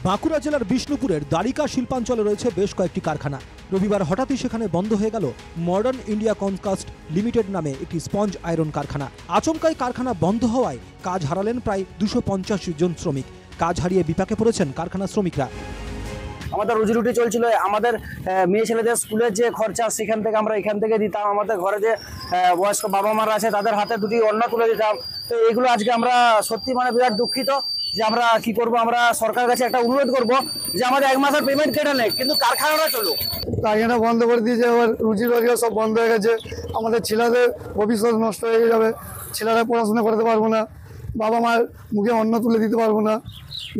বাঁকুড়া জেলার বিষ্ণুপুরের দ্বারিকা শিল্পাঞ্চলে রয়েছে বেশ কয়েকটি কারখানা। রবিবার হঠাৎই সেখানে বন্ধ হয়ে গেল মডার্ন ইন্ডিয়া কনকাস্ট লিমিটেড নামে একটি স্পঞ্জ আয়রন কারখানা। আচমকাই কারখানা বন্ধ হওয়ায় কাজ হারালেন প্রায় 250 জন শ্রমিক। কাজ হারিয়ে বিপাকে পড়েছেন কারখানার শ্রমিকরা। আমাদের রুজি রুটি চলছিল, আমাদের মেয়ে ছেলেদের স্কুলের যে খরচা সেখান থেকে আমরা এখান থেকে দিতাম, আমাদের ঘরে যে বয়স্ক বাবা মারা আছে তাদের হাতে দুটি অন্ন তুলে দিতাম। তো এইগুলো আজকে আমরা সত্যি বিরাট দুঃখিত যে আমরা কি করব। আমরা সরকারের কাছে একটা অনুরোধ করব যে আমাদের 1 মাসের পেমেন্ট কেটে নেই, কিন্তু কারখানাটা চলুক। কারখানা বন্ধ করে দিয়েছে, এবার রুজি রোজগার সব বন্ধ হয়ে গেছে। আমাদের ছেলেদের ভবিষ্যৎ নষ্ট হয়ে যাবে, ছেলেরা পড়াশোনা করতে পারবো না, বাবা মার মুখে অন্ন তুলে দিতে পারবো না।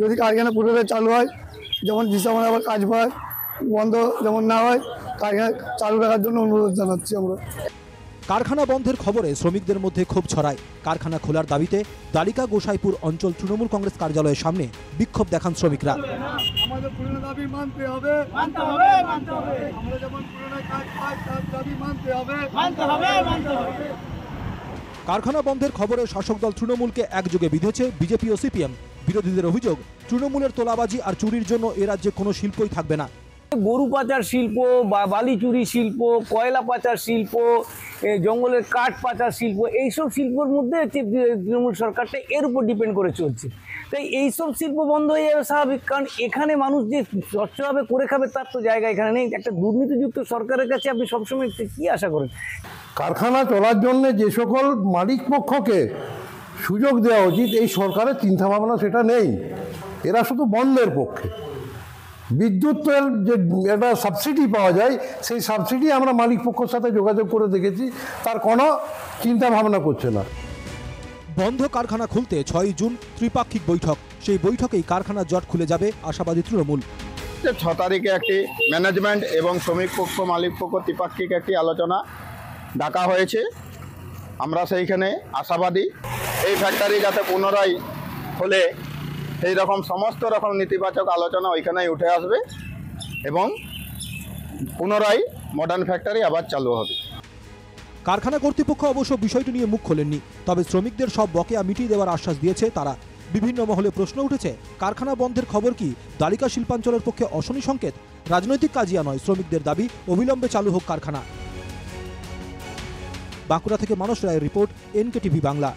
যদি কারখানা পুরোটা চালু হয়, যেমন হিসাবে আবার কাজ পায়, বন্ধ যেমন না হয়, কারখানা চালু রাখার জন্য অনুরোধ জানাচ্ছি আমরা। কারখানা বন্ধের খবরে শ্রমিকদের মধ্যে ক্ষোভ ছড়ায়। কারখানা খোলার দাবিতে দ্বারিকা গোসাইপুর অঞ্চল তৃণমূল কংগ্রেস কার্যালয়ের সামনে বিক্ষোভ দেখান শ্রমিকরা। আমাদের পুরনো দাবি মানতে হবে, আমরা যেমন পুরনো কাজ পাই তার দাবি মানতে হবে। কারখানা বন্ধের খবরে শাসক দল তৃণমূলকে একযোগে বিঁধেছে বিজেপি ও সিপিএম। বিরোধীদের অভিযোগ, তৃণমূলের তোলাবাজি আর চুরির জন্য এ রাজ্যে কোনো শিল্পই থাকবে না। গরু পাচার শিল্প, বালি চুরি শিল্প, কয়লা পাচার শিল্প, জঙ্গলের কাঠ পাচার শিল্প, এইসব শিল্পের মধ্যে তৃণমূল সরকারটা এর উপর ডিপেন্ড করে চলছে। তাই এইসব শিল্প বন্ধ হয়ে যাবে স্বাভাবিক, কারণ এখানে মানুষ যে স্বচ্ছভাবে করে খাবে তার তো জায়গা এখানে নেই। একটা দুর্নীতিযুক্ত সরকারের কাছে আপনি সবসময় কী আশা করেন? কারখানা চলার জন্য যে সকল মালিক পক্ষকে সুযোগ দেওয়া উচিত, এই সরকারের চিন্তাভাবনা সেটা নেই। এরা শুধু বন্ধের পক্ষে। বিদ্যুতের যে একটা সাবসিডি পাওয়া যায়, সেই সাবসিডি আমরা মালিক পক্ষের সাথে যোগাযোগ করে দেখেছি, তার কোনো চিন্তা ভাবনা করছে না। বন্ধ কারখানা খুলতে 6 জুন ত্রিপাক্ষিক বৈঠক। সেই বৈঠকেই কারখানার জট খুলে যাবে আশাবাদী তৃণমূল। 6 তারিখে একটি ম্যানেজমেন্ট এবং শ্রমিক পক্ষ মালিক পক্ষ ত্রিপাক্ষিক একটি আলোচনা ডাকা হয়েছে। আমরা সেইখানে আশাবাদী এই ফ্যাক্টরি যাতে পুনরায় খোলে, সেই রকম সমস্ত রকম নেতিবাচক আলোচনা ওইখানেই উঠে আসবে এবং পুনরায় মডার্ন ফ্যাক্টরি আবার চালু হবে। কারখানা কর্তৃপক্ষ অবশ্য বিষয়টি নিয়ে মুখ খোলেননি, তবে শ্রমিকদের সব বকেয়া মিটিয়ে দেওয়ার আশ্বাস দিয়েছে তারা। বিভিন্ন মহলে প্রশ্ন উঠেছে, কারখানা বন্ধের খবর কি দ্বারিকা শিল্পাঞ্চলের পক্ষে অশনি সংকেত? রাজনৈতিক কাজিয়া নয়, শ্রমিকদের দাবি অবিলম্বে চালু হোক কারখানা। বাঁকুড়া থেকে মানস রায়ের রিপোর্ট, NKTV বাংলা।